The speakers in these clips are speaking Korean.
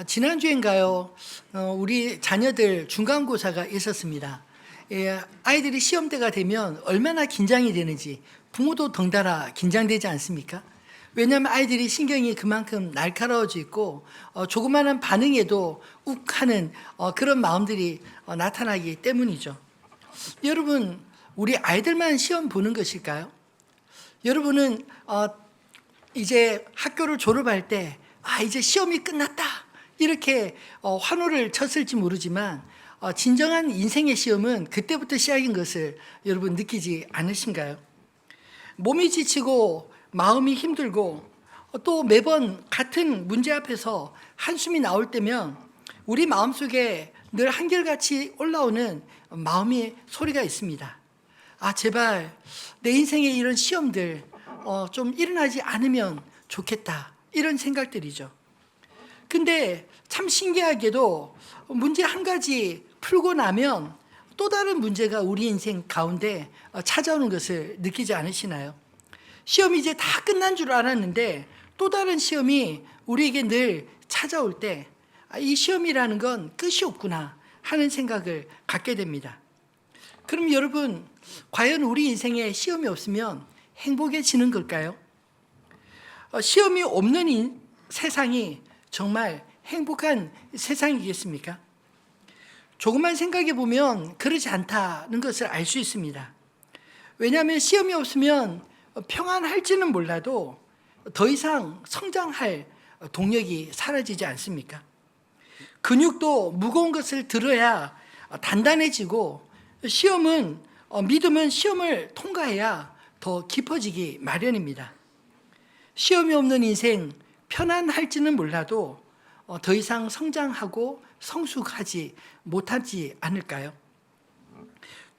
지난주인가요? 우리 자녀들 중간고사가 있었습니다. 아이들이 시험 때가 되면 얼마나 긴장이 되는지 부모도 덩달아 긴장되지 않습니까? 왜냐하면 아이들이 신경이 그만큼 날카로워져 있고 조그마한 반응에도 욱하는 그런 마음들이 나타나기 때문이죠. 여러분, 우리 아이들만 시험 보는 것일까요? 여러분은 이제 학교를 졸업할 때 이제 시험이 끝났다 이렇게 환호를 쳤을지 모르지만 진정한 인생의 시험은 그때부터 시작인 것을 여러분 느끼지 않으신가요? 몸이 지치고 마음이 힘들고 또 매번 같은 문제 앞에서 한숨이 나올 때면 우리 마음속에 늘 한결같이 올라오는 마음의 소리가 있습니다. 제발 내 인생의 이런 시험들 좀 일어나지 않으면 좋겠다, 이런 생각들이죠. 근데 참 신기하게도 문제 한 가지 풀고 나면 또 다른 문제가 우리 인생 가운데 찾아오는 것을 느끼지 않으시나요? 시험이 이제 다 끝난 줄 알았는데 또 다른 시험이 우리에게 늘 찾아올 때 이 시험이라는 건 끝이 없구나 하는 생각을 갖게 됩니다. 그럼 여러분, 과연 우리 인생에 시험이 없으면 행복해지는 걸까요? 시험이 없는 세상이 정말 행복한 세상이겠습니까? 조금만 생각해 보면 그렇지 않다는 것을 알 수 있습니다. 왜냐하면 시험이 없으면 평안할지는 몰라도 더 이상 성장할 동력이 사라지지 않습니까? 근육도 무거운 것을 들어야 단단해지고 믿음은 시험을 통과해야 더 깊어지기 마련입니다. 시험이 없는 인생, 편안할지는 몰라도 더 이상 성장하고 성숙하지 못하지 않을까요?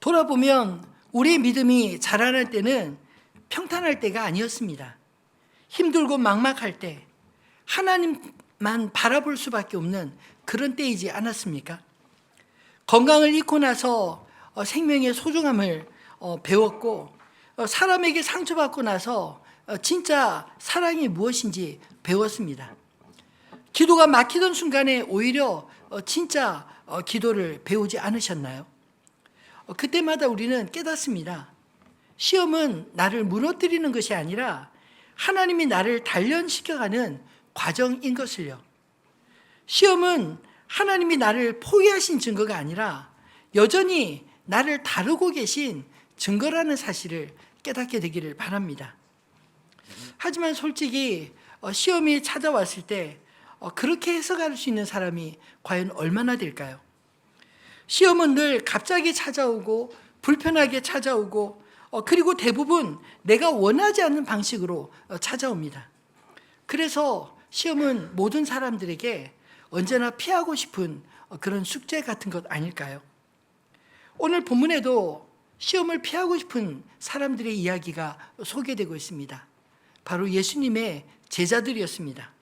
돌아보면 우리의 믿음이 자라날 때는 평탄할 때가 아니었습니다. 힘들고 막막할 때 하나님만 바라볼 수밖에 없는 그런 때이지 않았습니까? 건강을 잃고 나서 생명의 소중함을 배웠고, 사람에게 상처받고 나서 진짜 사랑이 무엇인지 배웠습니다. 기도가 막히던 순간에 오히려 진짜 기도를 배우지 않으셨나요? 그때마다 우리는 깨닫습니다. 시험은 나를 무너뜨리는 것이 아니라 하나님이 나를 단련시켜가는 과정인 것을요. 시험은 하나님이 나를 포기하신 증거가 아니라 여전히 나를 다루고 계신 증거라는 사실을 깨닫게 되기를 바랍니다. 하지만 솔직히 시험이 찾아왔을 때 그렇게 해석할 수 있는 사람이 과연 얼마나 될까요? 시험은 늘 갑자기 찾아오고 불편하게 찾아오고 그리고 대부분 내가 원하지 않는 방식으로 찾아옵니다. 그래서 시험은 모든 사람들에게 언제나 피하고 싶은 그런 숙제 같은 것 아닐까요? 오늘 본문에도 시험을 피하고 싶은 사람들의 이야기가 소개되고 있습니다. 바로 예수님의 제자들이었습니다.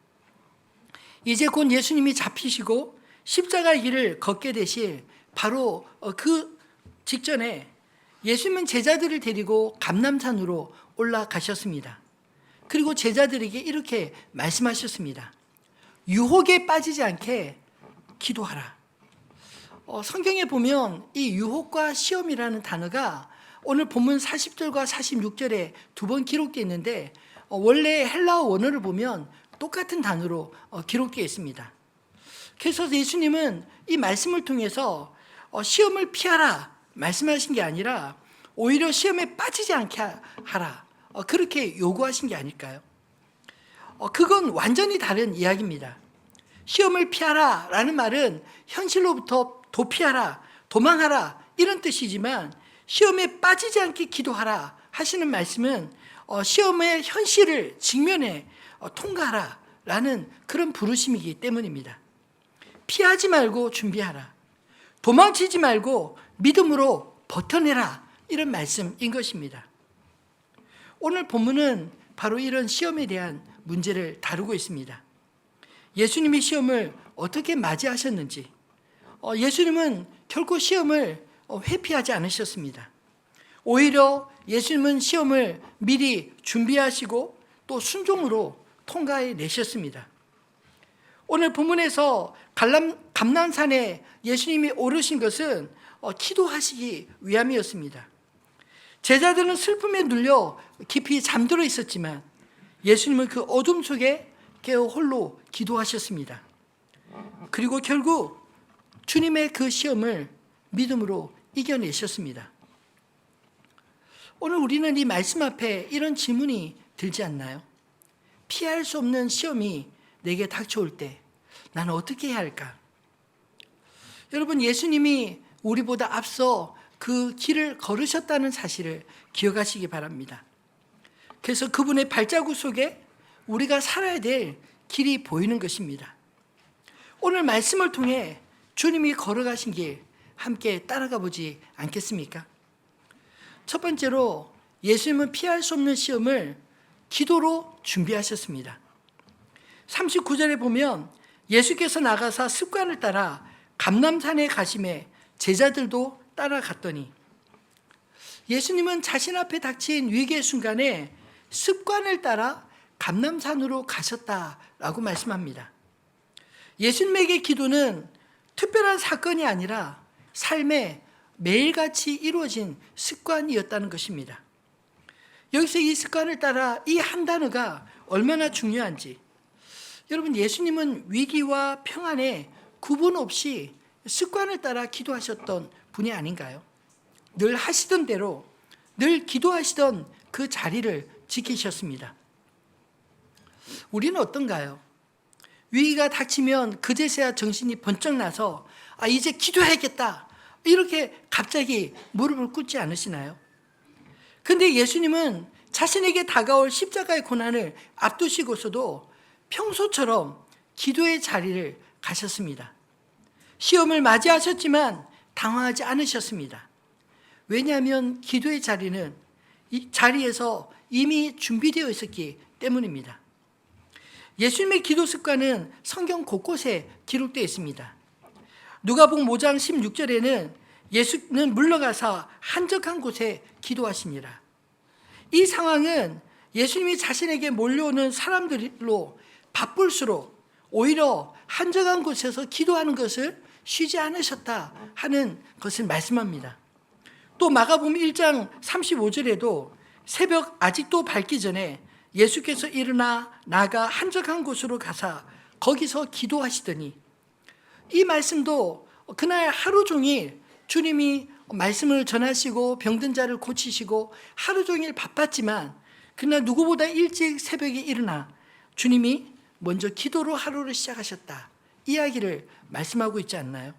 이제 곧 예수님이 잡히시고 십자가의 길을 걷게 되실 바로 그 직전에 예수님은 제자들을 데리고 감람산으로 올라가셨습니다. 그리고 제자들에게 이렇게 말씀하셨습니다. 유혹에 빠지지 않게 기도하라. 성경에 보면 이 유혹과 시험이라는 단어가 오늘 본문 40절과 46절에 두 번 기록되어 있는데 원래 헬라어 원어를 보면 똑같은 단어로 기록되어 있습니다. 그래서 예수님은 이 말씀을 통해서 시험을 피하라 말씀하신 게 아니라 오히려 시험에 빠지지 않게 하라, 그렇게 요구하신 게 아닐까요? 그건 완전히 다른 이야기입니다. 시험을 피하라 라는 말은 현실로부터 도피하라, 도망하라 이런 뜻이지만 시험에 빠지지 않게 기도하라 하시는 말씀은 시험의 현실을 직면해 통과하라 라는 그런 부르심이기 때문입니다. 피하지 말고 준비하라, 도망치지 말고 믿음으로 버텨내라, 이런 말씀인 것입니다. 오늘 본문은 바로 이런 시험에 대한 문제를 다루고 있습니다. 예수님이 시험을 어떻게 맞이하셨는지, 예수님은 결코 시험을 회피하지 않으셨습니다. 오히려 예수님은 시험을 미리 준비하시고 또 순종으로 통과해 내셨습니다. 오늘 본문에서 감난산에 예수님이 오르신 것은 기도하시기 위함이었습니다. 제자들은 슬픔에 눌려 깊이 잠들어 있었지만 예수님은 그 어둠 속에 깨어 홀로 기도하셨습니다. 그리고 결국 주님의 그 시험을 믿음으로 이겨내셨습니다. 오늘 우리는 이 말씀 앞에 이런 질문이 들지 않나요? 피할 수 없는 시험이 내게 닥쳐올 때 나는 어떻게 해야 할까? 여러분, 예수님이 우리보다 앞서 그 길을 걸으셨다는 사실을 기억하시기 바랍니다. 그래서 그분의 발자국 속에 우리가 살아야 될 길이 보이는 것입니다. 오늘 말씀을 통해 주님이 걸어가신 길 함께 따라가 보지 않겠습니까? 첫 번째로 예수님은 피할 수 없는 시험을 기도로 준비하셨습니다. 39절에 보면 예수께서 나가사 습관을 따라 감람산에 가심에 제자들도 따라갔더니, 예수님은 자신 앞에 닥친 위기의 순간에 습관을 따라 감람산으로 가셨다라고 말씀합니다. 예수님에게 기도는 특별한 사건이 아니라 삶의 매일같이 이루어진 습관이었다는 것입니다. 여기서 이 습관을 따라 이 한 단어가 얼마나 중요한지, 여러분, 예수님은 위기와 평안에 구분 없이 습관을 따라 기도하셨던 분이 아닌가요? 늘 하시던 대로, 늘 기도하시던 그 자리를 지키셨습니다. 우리는 어떤가요? 위기가 닥치면 그제서야 정신이 번쩍 나서 이제 기도해야겠다, 이렇게 갑자기 무릎을 꿇지 않으시나요? 근데 예수님은 자신에게 다가올 십자가의 고난을 앞두시고서도 평소처럼 기도의 자리를 가셨습니다. 시험을 맞이하셨지만 당황하지 않으셨습니다. 왜냐하면 기도의 자리는 이 자리에서 이미 준비되어 있었기 때문입니다. 예수님의 기도 습관은 성경 곳곳에 기록되어 있습니다. 누가복음 5장 16절에는 예수는 물러가서 한적한 곳에 기도하시니라. 이 상황은 예수님이 자신에게 몰려오는 사람들로 바쁠수록 오히려 한적한 곳에서 기도하는 것을 쉬지 않으셨다 하는 것을 말씀합니다. 또 마가복음 1장 35절에도 새벽 아직도 밝기 전에 예수께서 일어나 나가 한적한 곳으로 가사 거기서 기도하시더니, 이 말씀도 그날 하루 종일 주님이 말씀을 전하시고 병든 자를 고치시고 하루 종일 바빴지만 그날 누구보다 일찍 새벽에 일어나 주님이 먼저 기도로 하루를 시작하셨다, 이야기를 말씀하고 있지 않나요?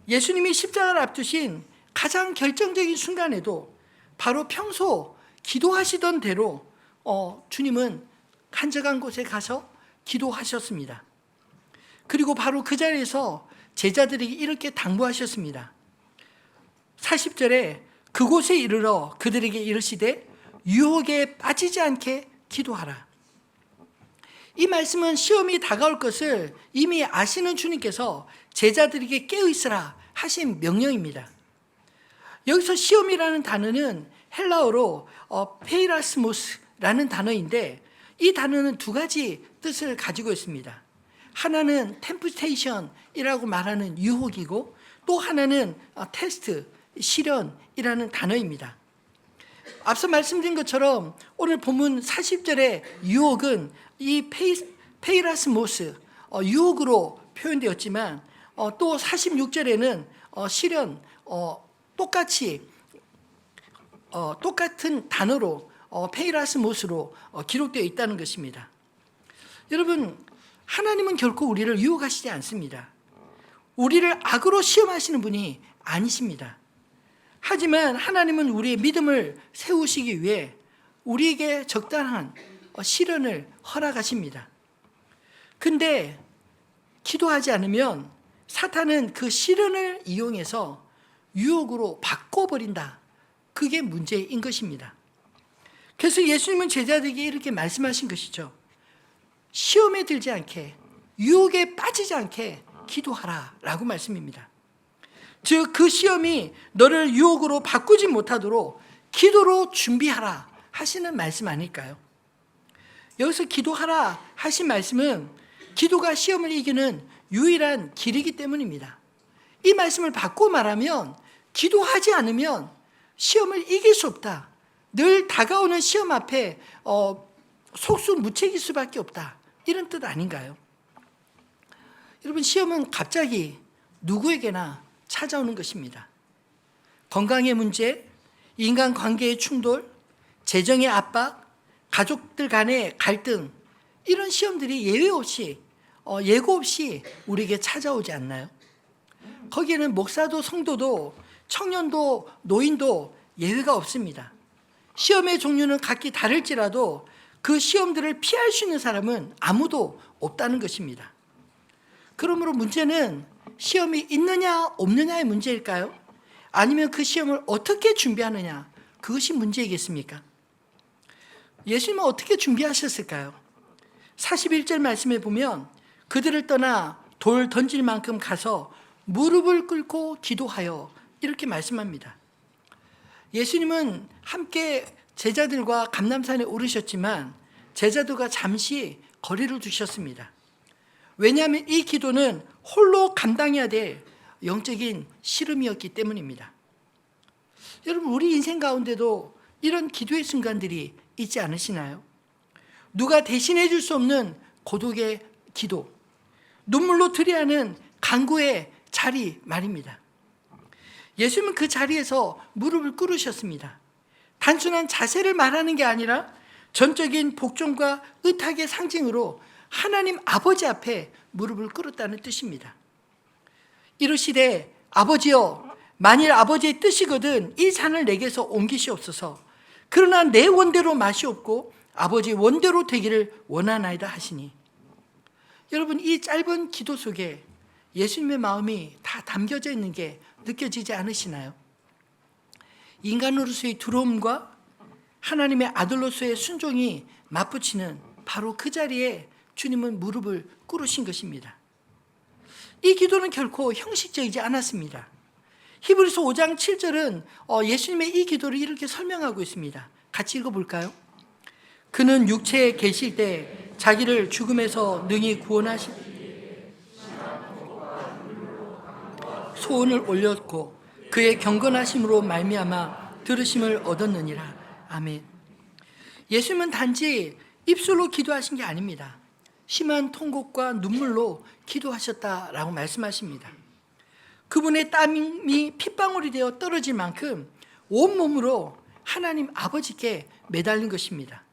예수님이 십자가를 앞두신 가장 결정적인 순간에도 바로 평소 기도하시던 대로 주님은 한적한 곳에 가서 기도하셨습니다. 그리고 바로 그 자리에서 제자들에게 이렇게 당부하셨습니다. 40절에 그곳에 이르러 그들에게 이르시되 유혹에 빠지지 않게 기도하라. 이 말씀은 시험이 다가올 것을 이미 아시는 주님께서 제자들에게 깨어있으라 하신 명령입니다. 여기서 시험이라는 단어는 헬라어로 페이라스모스라는 단어인데, 이 단어는 두 가지 뜻을 가지고 있습니다. 하나는 템프테이션이라고 말하는 유혹이고, 또 하나는 테스트, 시련이라는 단어입니다. 앞서 말씀드린 것처럼 오늘 본문 40절의 유혹은 이 페이라스모스, 유혹으로 표현되었지만, 또 46절에는 시련, 똑같은 단어로 페이라스모스로 기록되어 있다는 것입니다. 여러분, 하나님은 결코 우리를 유혹하시지 않습니다. 우리를 악으로 시험하시는 분이 아니십니다. 하지만 하나님은 우리의 믿음을 세우시기 위해 우리에게 적당한 시련을 허락하십니다. 근데 기도하지 않으면 사탄은 그 시련을 이용해서 유혹으로 바꿔버린다. 그게 문제인 것입니다. 그래서 예수님은 제자들에게 이렇게 말씀하신 것이죠. 시험에 들지 않게, 유혹에 빠지지 않게 기도하라 라고 말씀입니다. 즉 그 시험이 너를 유혹으로 바꾸지 못하도록 기도로 준비하라 하시는 말씀 아닐까요? 여기서 기도하라 하신 말씀은 기도가 시험을 이기는 유일한 길이기 때문입니다. 이 말씀을 바꿔 말하면 기도하지 않으면 시험을 이길 수 없다. 늘 다가오는 시험 앞에 속수무책일 수밖에 없다. 이런 뜻 아닌가요? 여러분, 시험은 갑자기 누구에게나 찾아오는 것입니다. 건강의 문제, 인간관계의 충돌, 재정의 압박, 가족들 간의 갈등, 이런 시험들이 예고 없이 우리에게 찾아오지 않나요? 거기에는 목사도 성도도 청년도 노인도 예외가 없습니다. 시험의 종류는 각기 다를지라도 그 시험들을 피할 수 있는 사람은 아무도 없다는 것입니다. 그러므로 문제는 시험이 있느냐 없느냐의 문제일까요? 아니면 그 시험을 어떻게 준비하느냐, 그것이 문제이겠습니까? 예수님은 어떻게 준비하셨을까요? 41절 말씀에 보면 그들을 떠나 돌 던질 만큼 가서 무릎을 꿇고 기도하여, 이렇게 말씀합니다. 예수님은 함께 제자들과 감람산에 오르셨지만 제자들과 잠시 거리를 두셨습니다. 왜냐하면 이 기도는 홀로 감당해야 될 영적인 씨름이었기 때문입니다. 여러분, 우리 인생 가운데도 이런 기도의 순간들이 있지 않으시나요? 누가 대신해 줄 수 없는 고독의 기도, 눈물로 들이하는 간구의 자리 말입니다. 예수님은 그 자리에서 무릎을 꿇으셨습니다. 단순한 자세를 말하는 게 아니라 전적인 복종과 의탁의 상징으로 하나님 아버지 앞에 무릎을 꿇었다는 뜻입니다. 이르시되 아버지여, 만일 아버지의 뜻이거든 이 잔을 내게서 옮기시옵소서. 그러나 내 원대로 마시옵고 아버지 원대로 되기를 원하나이다 하시니. 여러분, 이 짧은 기도 속에 예수님의 마음이 다 담겨져 있는 게 느껴지지 않으시나요? 인간으로서의 두려움과 하나님의 아들로서의 순종이 맞붙이는 바로 그 자리에 주님은 무릎을 꿇으신 것입니다. 이 기도는 결코 형식적이지 않았습니다. 히브리서 5장 7절은 예수님의 이 기도를 이렇게 설명하고 있습니다. 같이 읽어볼까요? 그는 육체에 계실 때 자기를 죽음에서 능히 구원하신 소원을 올렸고 그의 경건하심으로 말미암아 들으심을 얻었느니라. 아멘. 예수님은 단지 입술로 기도하신 게 아닙니다. 심한 통곡과 눈물로 기도하셨다라고 말씀하십니다. 그분의 땀이 핏방울이 되어 떨어질 만큼 온몸으로 하나님 아버지께 매달린 것입니다.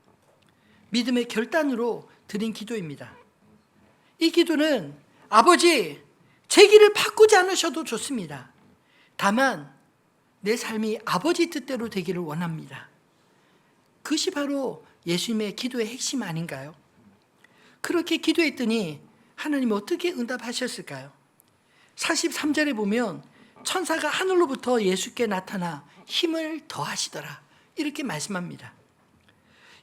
믿음의 결단으로 드린 기도입니다. 이 기도는 아버지, 제 길을 바꾸지 않으셔도 좋습니다. 다만 내 삶이 아버지 뜻대로 되기를 원합니다. 그것이 바로 예수님의 기도의 핵심 아닌가요? 그렇게 기도했더니 하나님 어떻게 응답하셨을까요? 43절에 보면 천사가 하늘로부터 예수께 나타나 힘을 더하시더라, 이렇게 말씀합니다.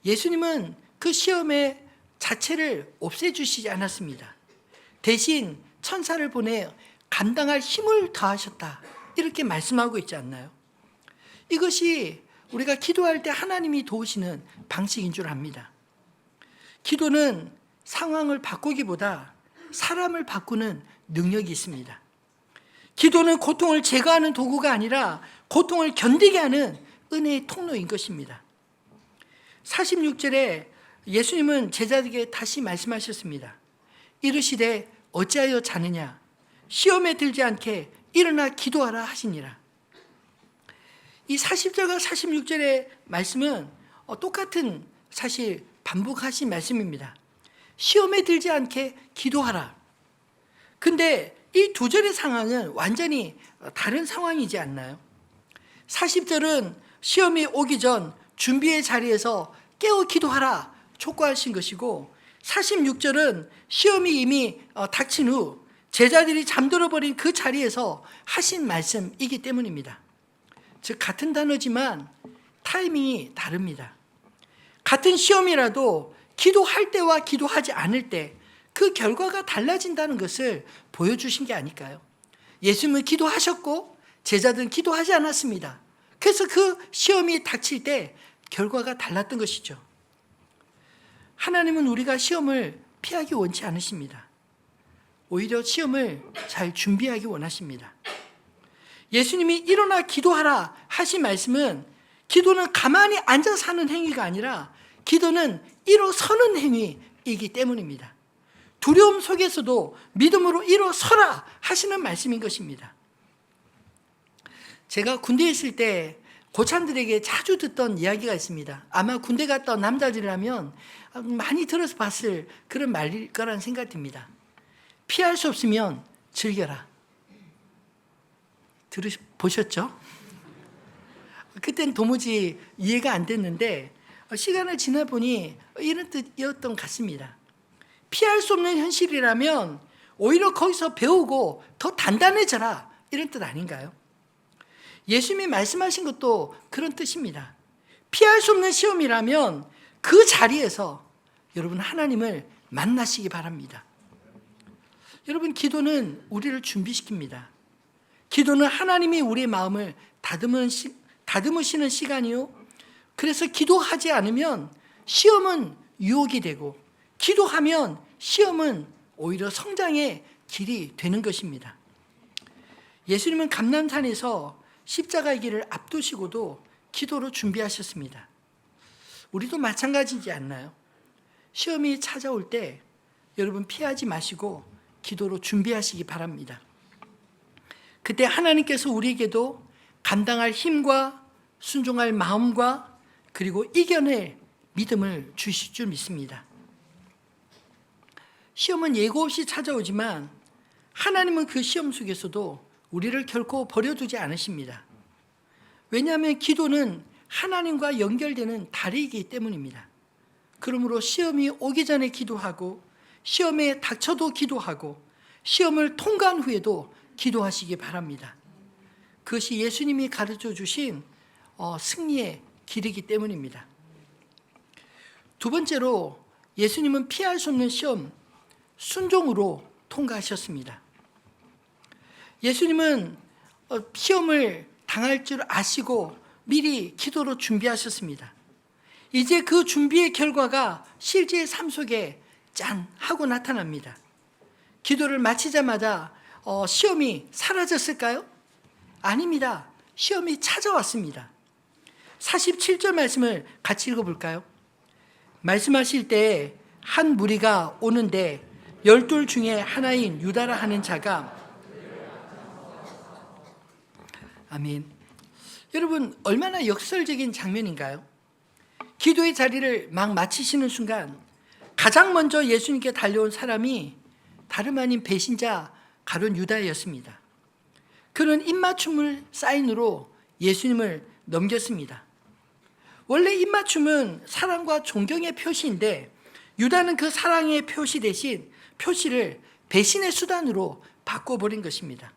예수님은 그 시험의 자체를 없애주시지 않았습니다. 대신 천사를 보내 감당할 힘을 더하셨다, 이렇게 말씀하고 있지 않나요? 이것이 우리가 기도할 때 하나님이 도우시는 방식인 줄 압니다. 기도는 상황을 바꾸기보다 사람을 바꾸는 능력이 있습니다. 기도는 고통을 제거하는 도구가 아니라 고통을 견디게 하는 은혜의 통로인 것입니다. 46절에 예수님은 제자들에게 다시 말씀하셨습니다. 이르시되 어찌하여 자느냐, 시험에 들지 않게 일어나 기도하라 하시니라. 이 40절과 46절의 말씀은 똑같은, 사실 반복하신 말씀입니다. 시험에 들지 않게 기도하라. 근데 이 두 절의 상황은 완전히 다른 상황이지 않나요? 40절은 시험이 오기 전 준비의 자리에서 깨어 기도하라 촉구하신 것이고, 46절은 시험이 이미 닥친 후 제자들이 잠들어 버린 그 자리에서 하신 말씀이기 때문입니다. 즉 같은 단어지만 타이밍이 다릅니다. 같은 시험이라도 기도할 때와 기도하지 않을 때 그 결과가 달라진다는 것을 보여주신 게 아닐까요? 예수님은 기도하셨고 제자들은 기도하지 않았습니다. 그래서 그 시험이 닥칠 때 결과가 달랐던 것이죠. 하나님은 우리가 시험을 피하기 원치 않으십니다. 오히려 시험을 잘 준비하기 원하십니다. 예수님이 일어나 기도하라 하신 말씀은 기도는 가만히 앉아서 하는 행위가 아니라 기도는 일어서는 행위이기 때문입니다. 두려움 속에서도 믿음으로 일어서라 하시는 말씀인 것입니다. 제가 군대에 있을 때 고참들에게 자주 듣던 이야기가 있습니다. 아마 군대 갔다 온 남자들이라면 많이 들어서 봤을 그런 말일 거라는 생각이 듭니다. 피할 수 없으면 즐겨라. 보셨죠? 그땐 도무지 이해가 안 됐는데 시간을 지나 보니 이런 뜻이었던 것 같습니다. 피할 수 없는 현실이라면 오히려 거기서 배우고 더 단단해져라, 이런 뜻 아닌가요? 예수님이 말씀하신 것도 그런 뜻입니다. 피할 수 없는 시험이라면 그 자리에서 여러분 하나님을 만나시기 바랍니다. 여러분, 기도는 우리를 준비시킵니다. 기도는 하나님이 우리의 마음을 다듬으시는 시간이요. 그래서 기도하지 않으면 시험은 유혹이 되고, 기도하면 시험은 오히려 성장의 길이 되는 것입니다. 예수님은 감람산에서 십자가의 길을 앞두시고도 기도로 준비하셨습니다. 우리도 마찬가지지 않나요? 시험이 찾아올 때 여러분 피하지 마시고 기도로 준비하시기 바랍니다. 그때 하나님께서 우리에게도 감당할 힘과 순종할 마음과 그리고 이겨낼 믿음을 주실 줄 믿습니다. 시험은 예고 없이 찾아오지만 하나님은 그 시험 속에서도 우리를 결코 버려두지 않으십니다. 왜냐하면 기도는 하나님과 연결되는 다리이기 때문입니다. 그러므로 시험이 오기 전에 기도하고 시험에 닥쳐도 기도하고 시험을 통과한 후에도 기도하시기 바랍니다. 그것이 예수님이 가르쳐 주신 승리의 길이기 때문입니다. 두 번째로 예수님은 피할 수 없는 시험, 순종으로 통과하셨습니다. 예수님은 시험을 당할 줄 아시고 미리 기도로 준비하셨습니다. 이제 그 준비의 결과가 실제의 삶 속에 짠 하고 나타납니다. 기도를 마치자마자 시험이 사라졌을까요? 아닙니다. 시험이 찾아왔습니다. 47절 말씀을 같이 읽어볼까요? 말씀하실 때 한 무리가 오는데 12 중에 하나인 유다라 하는 자가, 아멘. 여러분, 얼마나 역설적인 장면인가요? 기도의 자리를 막 마치시는 순간 가장 먼저 예수님께 달려온 사람이 다름 아닌 배신자 가룟 유다였습니다. 그는 입맞춤을 사인으로 예수님을 넘겼습니다. 원래 입맞춤은 사랑과 존경의 표시인데 유다는 그 사랑의 표시 대신 표시를 배신의 수단으로 바꿔버린 것입니다.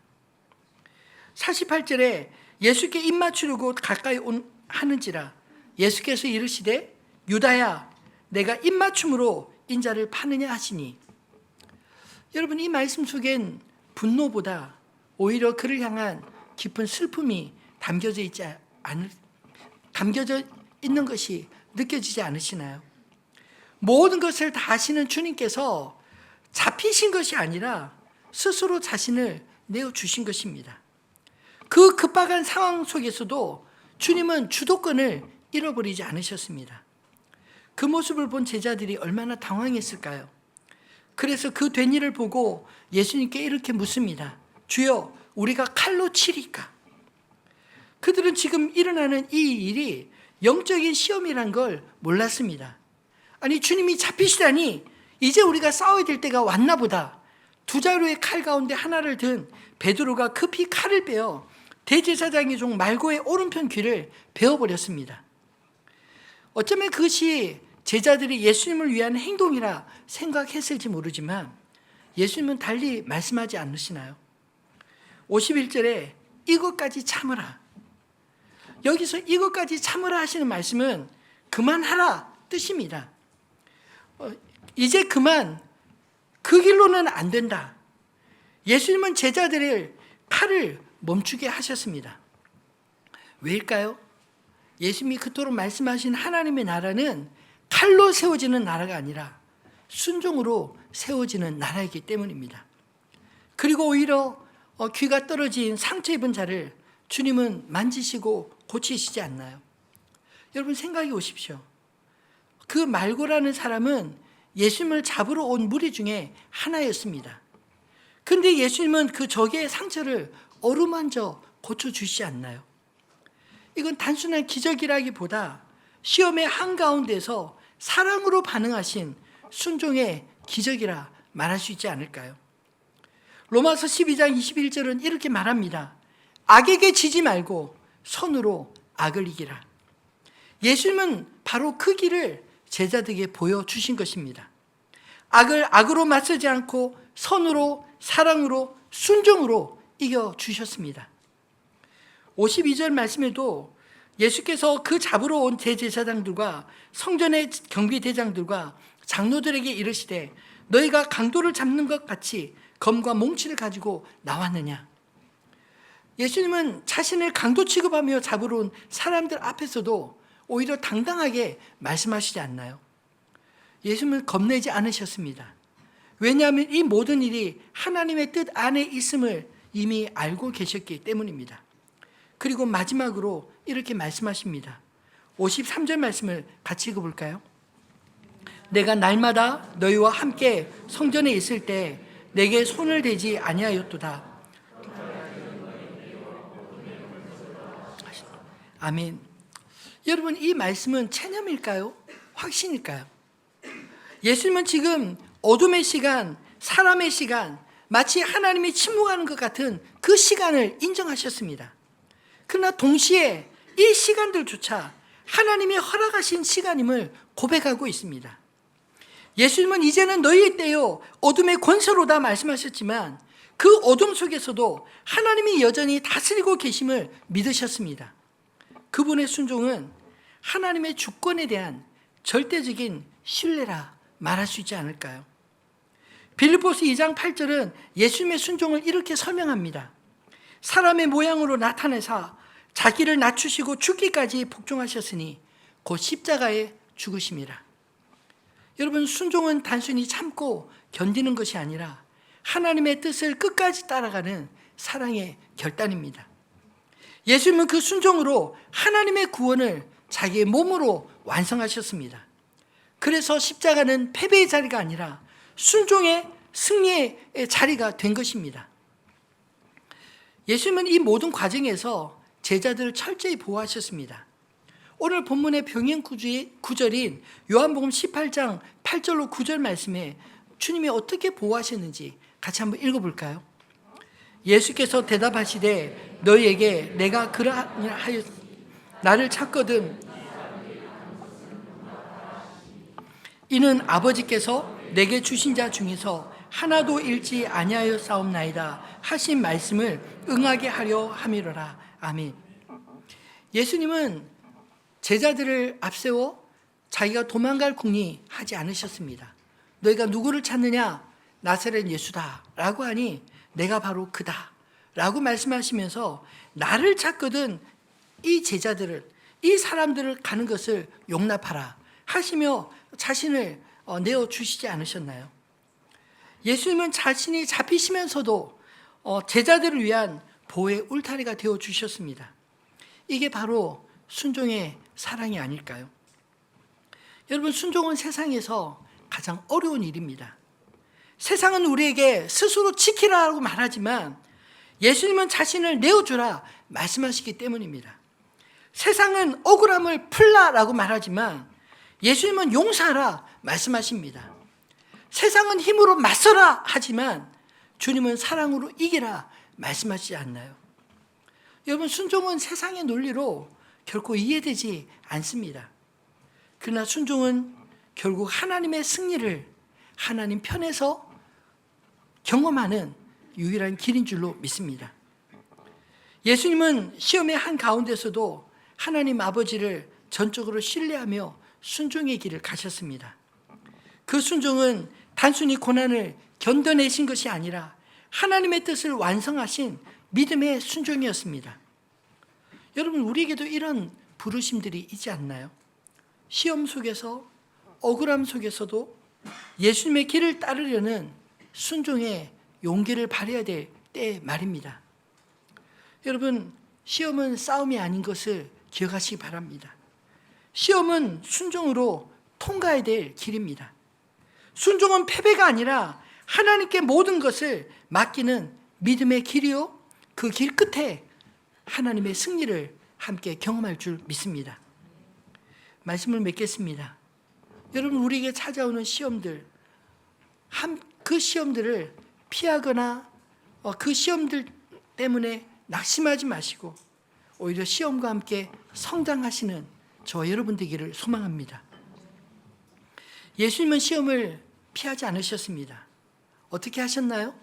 48절에 예수께 입맞추려고 가까이 하는지라 예수께서 이르시되 유다야 내가 입맞춤으로 인자를 파느냐 하시니, 여러분, 이 말씀 속엔 분노보다 오히려 그를 향한 깊은 슬픔이 담겨져 있는 것이 느껴지지 않으시나요? 모든 것을 다 아시는 주님께서 잡히신 것이 아니라 스스로 자신을 내어주신 것입니다. 그 급박한 상황 속에서도 주님은 주도권을 잃어버리지 않으셨습니다. 그 모습을 본 제자들이 얼마나 당황했을까요? 그래서 그 된 일을 보고 예수님께 이렇게 묻습니다. 주여, 우리가 칼로 치리까? 그들은 지금 일어나는 이 일이 영적인 시험이란 걸 몰랐습니다. 아니, 주님이 잡히시다니 이제 우리가 싸워야 될 때가 왔나 보다. 두 자루의 칼 가운데 하나를 든 베드로가 급히 칼을 빼어 대제사장의 종 말고의 오른편 귀를 베어버렸습니다. 어쩌면 그것이 제자들이 예수님을 위한 행동이라 생각했을지 모르지만 예수님은 달리 말씀하지 않으시나요? 51절에 이것까지 참으라. 여기서 이것까지 참으라 하시는 말씀은 그만하라 뜻입니다. 이제 그만, 그 길로는 안 된다. 예수님은 제자들의 칼을 멈추게 하셨습니다. 왜일까요? 예수님이 그토록 말씀하신 하나님의 나라는 칼로 세워지는 나라가 아니라 순종으로 세워지는 나라이기 때문입니다. 그리고 오히려 귀가 떨어진 상처 입은 자를 주님은 만지시고 고치시지 않나요? 여러분 생각해 보십시오. 그 말고라는 사람은 예수님을 잡으러 온 무리 중에 하나였습니다. 근데 예수님은 그 적의 상처를 어루만져 고쳐주시지 않나요? 이건 단순한 기적이라기보다 시험의 한가운데서 사랑으로 반응하신 순종의 기적이라 말할 수 있지 않을까요? 로마서 12장 21절은 이렇게 말합니다. 악에게 지지 말고 선으로 악을 이기라. 예수님은 바로 그 길을 제자들에게 보여주신 것입니다. 악을 악으로 맞서지 않고 선으로, 사랑으로, 순종으로 이겨주셨습니다. 52절 말씀에도 예수께서 그 잡으러 온 대제사장들과 성전의 경비대장들과 장로들에게 이르시되 너희가 강도를 잡는 것 같이 검과 몽치를 가지고 나왔느냐. 예수님은 자신을 강도 취급하며 잡으러 온 사람들 앞에서도 오히려 당당하게 말씀하시지 않나요? 예수님은 겁내지 않으셨습니다. 왜냐하면 이 모든 일이 하나님의 뜻 안에 있음을 이미 알고 계셨기 때문입니다. 그리고 마지막으로 이렇게 말씀하십니다. 53절 말씀을 같이 읽어볼까요? 내가 날마다 너희와 함께 성전에 있을 때 내게 손을 대지 아니하였도다. 아멘. 여러분 이 말씀은 체념일까요? 확신일까요? 예수님은 지금 어둠의 시간, 사람의 시간, 마치 하나님이 침묵하는 것 같은 그 시간을 인정하셨습니다. 그러나 동시에 이 시간들조차 하나님이 허락하신 시간임을 고백하고 있습니다. 예수님은 이제는 너희의 때요 어둠의 권세로다 말씀하셨지만 그 어둠 속에서도 하나님이 여전히 다스리고 계심을 믿으셨습니다. 그분의 순종은 하나님의 주권에 대한 절대적인 신뢰라 말할 수 있지 않을까요? 빌립보서 2장 8절은 예수님의 순종을 이렇게 설명합니다. 사람의 모양으로 나타내사 자기를 낮추시고 죽기까지 복종하셨으니 곧 십자가에 죽으심이라. 여러분 순종은 단순히 참고 견디는 것이 아니라 하나님의 뜻을 끝까지 따라가는 사랑의 결단입니다. 예수님은 그 순종으로 하나님의 구원을 자기의 몸으로 완성하셨습니다. 그래서 십자가는 패배의 자리가 아니라 순종의 승리의 자리가 된 것입니다. 예수님은 이 모든 과정에서 제자들을 철저히 보호하셨습니다. 오늘 본문의 병행 구절인 요한복음 18장 8절로 9절 말씀에 주님이 어떻게 보호하셨는지 같이 한번 읽어볼까요? 예수께서 대답하시되 너희에게 내가 그러하여 나를 찾거든 이는 아버지께서 내게 주신 자 중에서 하나도 잃지 아니하였사옵나이다 하신 말씀을 응하게 하려 함이로라. 아멘. 예수님은 제자들을 앞세워 자기가 도망갈 궁리 하지 않으셨습니다. 너희가 누구를 찾느냐? 나사렛 예수다 라고 하니 내가 바로 그다 라고 말씀하시면서 나를 찾거든 이 제자들을, 이 사람들을 가는 것을 용납하라 하시며 자신을 내어주시지 않으셨나요? 예수님은 자신이 잡히시면서도 제자들을 위한 보호의 울타리가 되어주셨습니다. 이게 바로 순종의 사랑이 아닐까요? 여러분 순종은 세상에서 가장 어려운 일입니다. 세상은 우리에게 스스로 지키라고 말하지만 예수님은 자신을 내어주라 말씀하시기 때문입니다. 세상은 억울함을 풀라라고 말하지만 예수님은 용서하라 말씀하십니다. 세상은 힘으로 맞서라 하지만 주님은 사랑으로 이기라 말씀하시지 않나요? 여러분 순종은 세상의 논리로 결코 이해되지 않습니다. 그러나 순종은 결국 하나님의 승리를 하나님 편에서 경험하는 유일한 길인 줄로 믿습니다. 예수님은 시험의 한가운데서도 하나님 아버지를 전적으로 신뢰하며 순종의 길을 가셨습니다. 그 순종은 단순히 고난을 견뎌내신 것이 아니라 하나님의 뜻을 완성하신 믿음의 순종이었습니다. 여러분 우리에게도 이런 부르심들이 있지 않나요? 시험 속에서 억울함 속에서도 예수님의 길을 따르려는 순종의 용기를 발휘해야 될 때 말입니다. 여러분, 시험은 싸움이 아닌 것을 기억하시기 바랍니다. 시험은 순종으로 통과해야 될 길입니다. 순종은 패배가 아니라 하나님께 모든 것을 맡기는 믿음의 길이요, 그 길 끝에 하나님의 승리를 함께 경험할 줄 믿습니다. 말씀을 맺겠습니다. 여러분, 우리에게 찾아오는 시험들, 그 시험들을 피하거나 그 시험들 때문에 낙심하지 마시고 오히려 시험과 함께 성장하시는 저와 여러분 되기를 소망합니다. 예수님은 시험을 피하지 않으셨습니다. 어떻게 하셨나요?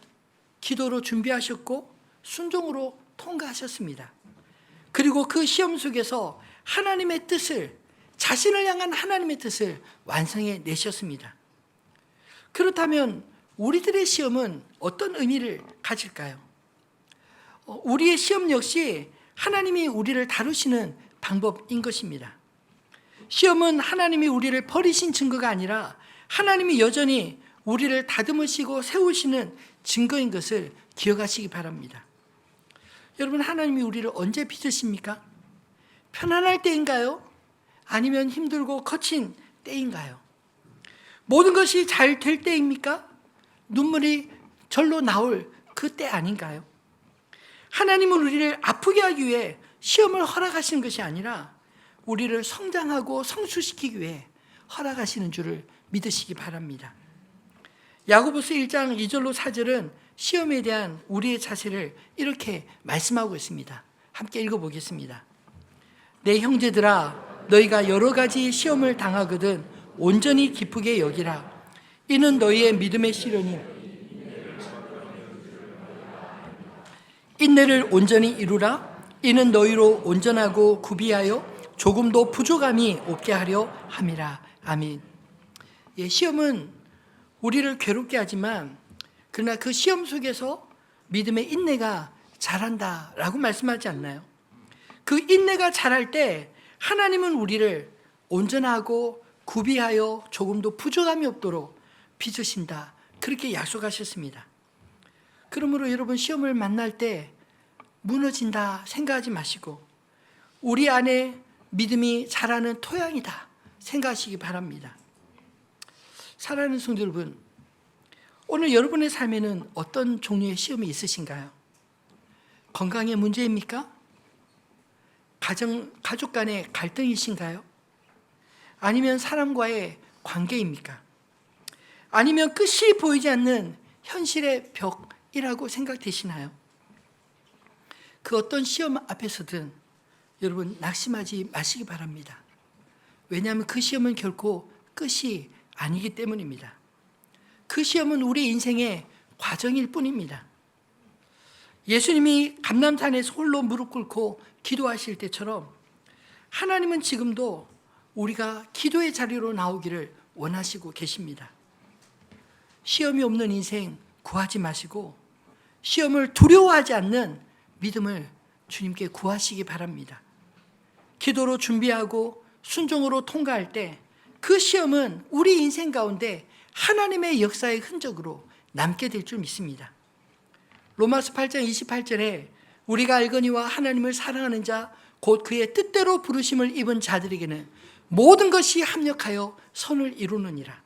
기도로 준비하셨고 순종으로 통과하셨습니다. 그리고 그 시험 속에서 하나님의 뜻을, 자신을 향한 하나님의 뜻을 완성해 내셨습니다. 그렇다면 우리들의 시험은 어떤 의미를 가질까요? 우리의 시험 역시 하나님이 우리를 다루시는 방법인 것입니다. 시험은 하나님이 우리를 버리신 증거가 아니라 하나님이 여전히 우리를 다듬으시고 세우시는 증거인 것을 기억하시기 바랍니다. 여러분, 하나님이 우리를 언제 빚으십니까? 편안할 때인가요? 아니면 힘들고 거친 때인가요? 모든 것이 잘 될 때입니까? 눈물이 절로 나올 그 때 아닌가요? 하나님은 우리를 아프게 하기 위해 시험을 허락하시는 것이 아니라 우리를 성장하고 성숙시키기 위해 허락하시는 줄을 믿으시기 바랍니다. 야고보서 1장 2절로 4절은 시험에 대한 우리의 자세를 이렇게 말씀하고 있습니다. 함께 읽어보겠습니다. 내 형제들아, 너희가 여러 가지 시험을 당하거든 온전히 기쁘게 여기라. 이는 너희의 믿음의 시련이 인내를 온전히 이루라. 이는 너희로 온전하고 구비하여 조금도 부족함이 없게 하려 함이라. 아멘. 시험은 우리를 괴롭게 하지만 그러나 그 시험 속에서 믿음의 인내가 자란다라고 말씀하지 않나요? 그 인내가 자랄 때 하나님은 우리를 온전하고 구비하여 조금도 부족함이 없도록 빚으신다, 그렇게 약속하셨습니다. 그러므로 여러분, 시험을 만날 때 무너진다 생각하지 마시고 우리 안에 믿음이 자라는 토양이다 생각하시기 바랍니다. 사랑하는 성도 여러분, 오늘 여러분의 삶에는 어떤 종류의 시험이 있으신가요? 건강의 문제입니까? 가족 간의 갈등이신가요? 아니면 사람과의 관계입니까? 아니면 끝이 보이지 않는 현실의 벽이라고 생각되시나요? 그 어떤 시험 앞에서든 여러분 낙심하지 마시기 바랍니다. 왜냐하면 그 시험은 결코 끝이 아니기 때문입니다. 그 시험은 우리 인생의 과정일 뿐입니다. 예수님이 감람산에서 홀로 무릎 꿇고 기도하실 때처럼 하나님은 지금도 우리가 기도의 자리로 나오기를 원하시고 계십니다. 시험이 없는 인생 구하지 마시고 시험을 두려워하지 않는 믿음을 주님께 구하시기 바랍니다. 기도로 준비하고 순종으로 통과할 때 그 시험은 우리 인생 가운데 하나님의 역사의 흔적으로 남게 될 줄 믿습니다. 로마서 8장 28절에 우리가 알거니와 하나님을 사랑하는 자 곧 그의 뜻대로 부르심을 입은 자들에게는 모든 것이 합력하여 선을 이루느니라.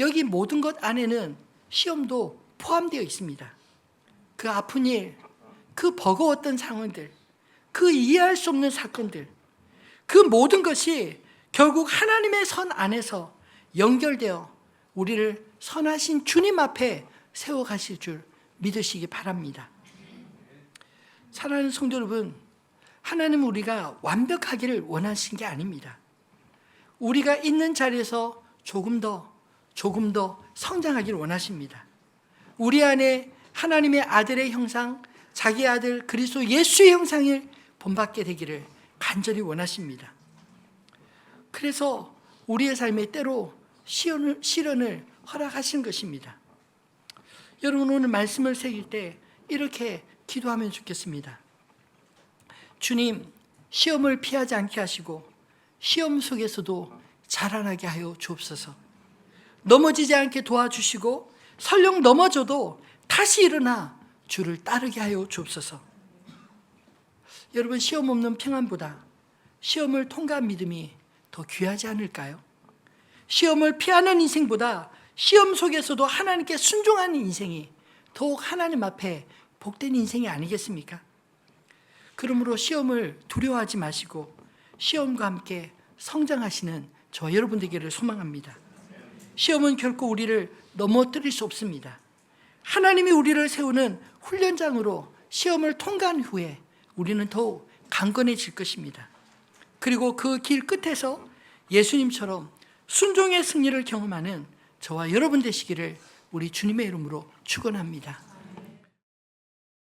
여기 모든 것 안에는 시험도 포함되어 있습니다. 그 아픈 일, 그 버거웠던 상황들, 그 이해할 수 없는 사건들, 그 모든 것이 결국 하나님의 선 안에서 연결되어 우리를 선하신 주님 앞에 세워가실 줄 믿으시기 바랍니다. 사랑하는 성도 여러분, 하나님은 우리가 완벽하기를 원하신 게 아닙니다. 우리가 있는 자리에서 조금 더 성장하기를 원하십니다. 우리 안에 하나님의 아들의 형상, 자기 아들 그리스도 예수의 형상을 본받게 되기를 간절히 원하십니다. 그래서 우리의 삶에 때로 시련을 허락하신 것입니다. 여러분, 오늘 말씀을 새길 때 이렇게 기도하면 좋겠습니다. 주님, 시험을 피하지 않게 하시고 시험 속에서도 자라나게 하여 주옵소서. 넘어지지 않게 도와주시고 설령 넘어져도 다시 일어나 주를 따르게 하여 주옵소서. 여러분, 시험 없는 평안보다 시험을 통과한 믿음이 더 귀하지 않을까요? 시험을 피하는 인생보다 시험 속에서도 하나님께 순종하는 인생이 더욱 하나님 앞에 복된 인생이 아니겠습니까? 그러므로 시험을 두려워하지 마시고 시험과 함께 성장하시는 저와 여러분 되기를 소망합니다. 시험은 결코 우리를 넘어뜨릴 수 없습니다. 하나님이 우리를 세우는 훈련장으로 시험을 통과한 후에 우리는 더욱 강건해질 것입니다. 그리고 그 길 끝에서 예수님처럼 순종의 승리를 경험하는 저와 여러분 되시기를 우리 주님의 이름으로 축원합니다.